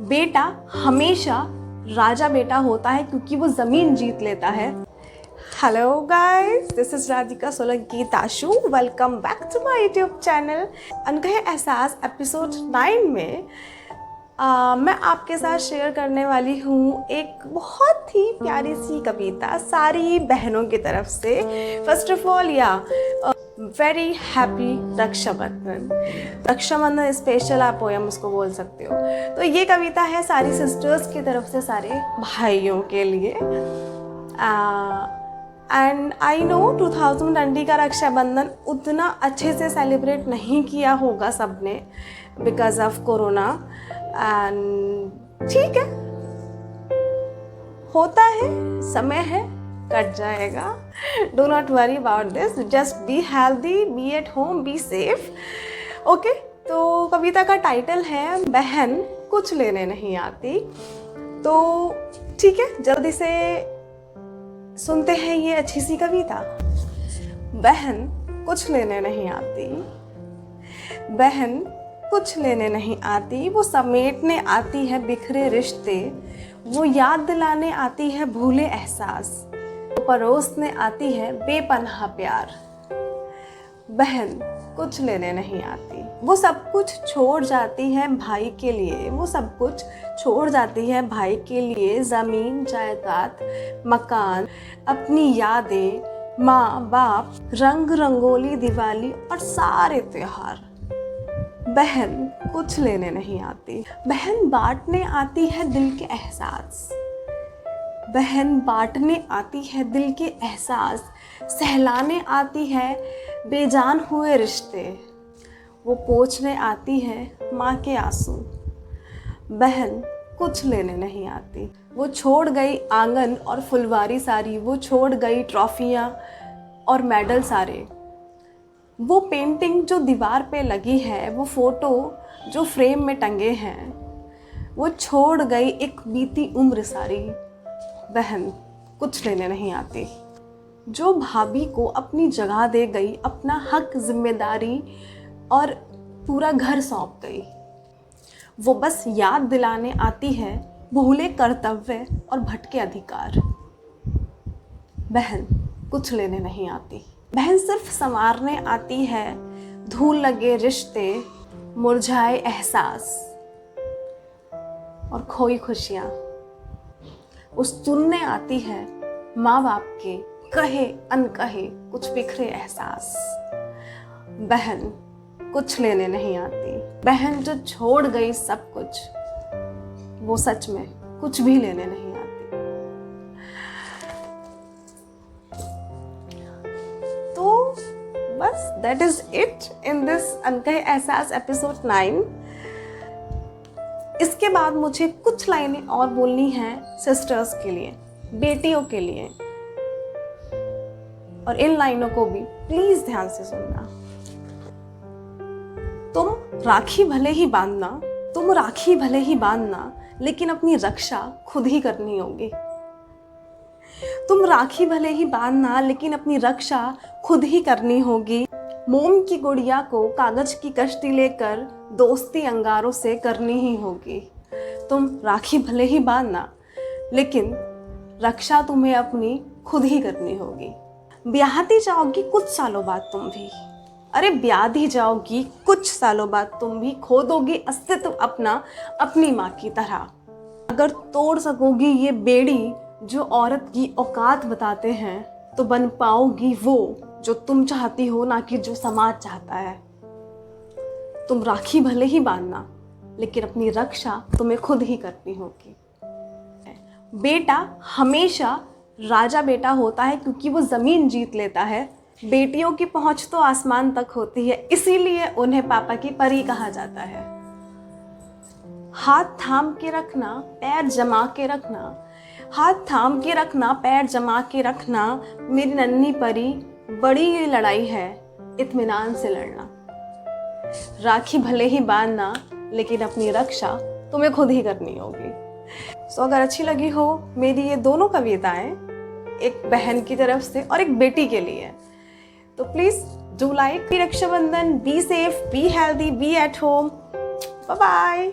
बेटा हमेशा राजा बेटा होता है क्योंकि वो ज़मीन जीत लेता है। Hello guys, this is Radhika Solanki Tashu. Welcome back to my YouTube channel. Ankahe Ehsaas episode 9 में मैं आपके साथ शेयर करने वाली हूँ एक बहुत ही प्यारी सी कविता सारी बहनों की तरफ से। First of all very happy Rakshabandhan. Rakshabandhan special आप पोयम उसको बोल सकते हो। तो ये कविता है सारी सिस्टर्स की तरफ से सारे भाइयों के लिए। एंड आई नो 2020 का रक्षाबंधन उतना अच्छे से सेलिब्रेट नहीं किया होगा सबने बिकॉज ऑफ कोरोना। एंड ठीक है, होता है, समय है, कट जाएगा। Do not worry about this, just be healthy, be at home, be safe. Okay, तो कविता का टाइटल है बहन कुछ लेने नहीं आती। तो ठीक है, जल्दी से सुनते हैं ये अच्छी सी कविता। बहन कुछ लेने नहीं आती, बहन कुछ लेने नहीं आती, वो समेटने आती है बिखरे रिश्ते, वो याद दिलाने आती है भूले एहसास, वो परोसने आती है बेपनाह प्यार। बहन कुछ लेने नहीं आती, वो सब कुछ छोड़ जाती है भाई के लिए, वो सब कुछ छोड़ जाती है भाई के लिए। ज़मीन, जायदाद, मकान, अपनी यादें, माँ बाप, रंग रंगोली, दिवाली और सारे त्योहार। बहन कुछ लेने नहीं आती, बहन बांटने आती है दिल के एहसास, बहन बांटने आती है दिल के एहसास, सहलाने आती है बेजान हुए रिश्ते, वो पोंछने आती है माँ के आंसू। बहन कुछ लेने नहीं आती, वो छोड़ गई आंगन और फुलवारी सारी, वो छोड़ गई ट्रॉफियाँ और मेडल सारे, वो पेंटिंग जो दीवार पे लगी है, वो फ़ोटो जो फ्रेम में टंगे हैं, वो छोड़ गई एक बीती उम्र सारी। बहन कुछ लेने नहीं आती, जो भाभी को अपनी जगह दे गई, अपना हक, जिम्मेदारी और पूरा घर सौंप गई, वो बस याद दिलाने आती है भूले कर्तव्य और भटके अधिकार। बहन कुछ लेने नहीं आती, बहन सिर्फ संवारने आती है धूल लगे रिश्ते, मुरझाए एहसास और खोई खुशियाँ। उस चुनने आती है माँ बाप के कहे अनकहे कुछ बिखरे एहसास। बहन कुछ लेने नहीं आती, बहन जो छोड़ गई सब कुछ, वो सच में कुछ भी लेने नहीं आती। तो बस that is it in this Ankahe Ehsaas episode 9। इसके बाद मुझे कुछ लाइनें और बोलनी हैं सिस्टर्स के लिए, बेटियों के लिए, और इन लाइनों को भी प्लीज ध्यान से सुनना। तुम राखी भले ही बांधना, तुम राखी भले ही बांधना, लेकिन अपनी रक्षा खुद ही करनी होगी। तुम राखी भले ही बांधना, लेकिन अपनी रक्षा खुद ही करनी होगी। मोम की गुड़िया को कागज की कश्ती लेकर दोस्ती अंगारों से करनी ही होगी। तुम राखी भले ही बांधना, लेकिन रक्षा तुम्हें अपनी खुद ही करनी होगी। ब्याहती जाओगी कुछ सालों बाद तुम भी, अरे ब्याह जाओगी कुछ सालों बाद तुम भी, खो दोगी अस्तित्व अपना अपनी माँ की तरह। अगर तोड़ सकोगी ये बेड़ी जो औरत की औकात बताते हैं, तो बन पाओगी वो जो तुम चाहती हो, ना कि जो समाज चाहता है। तुम राखी भले ही बांधना, लेकिन अपनी रक्षा तुम्हें खुद ही करनी होगी। बेटा हमेशा राजा बेटा होता है क्योंकि वो ज़मीन जीत लेता है। बेटियों की पहुंच तो आसमान तक होती है, इसीलिए उन्हें पापा की परी कहा जाता है। हाथ थाम के रखना, पैर जमा के रखना, हाथ थाम के रखना, पैर जमा के रखना, मेरी नन्ही परी, बड़ी ये लड़ाई है इत्मीनान से लड़ना। राखी भले ही बांधना, लेकिन अपनी रक्षा तुम्हें खुद ही करनी होगी। सो अगर अच्छी लगी हो मेरी ये दोनों कविताएं, एक बहन की तरफ से और एक बेटी के लिए, तो please do like. Rakshabandhan, be safe, be healthy, be at home. Bye bye.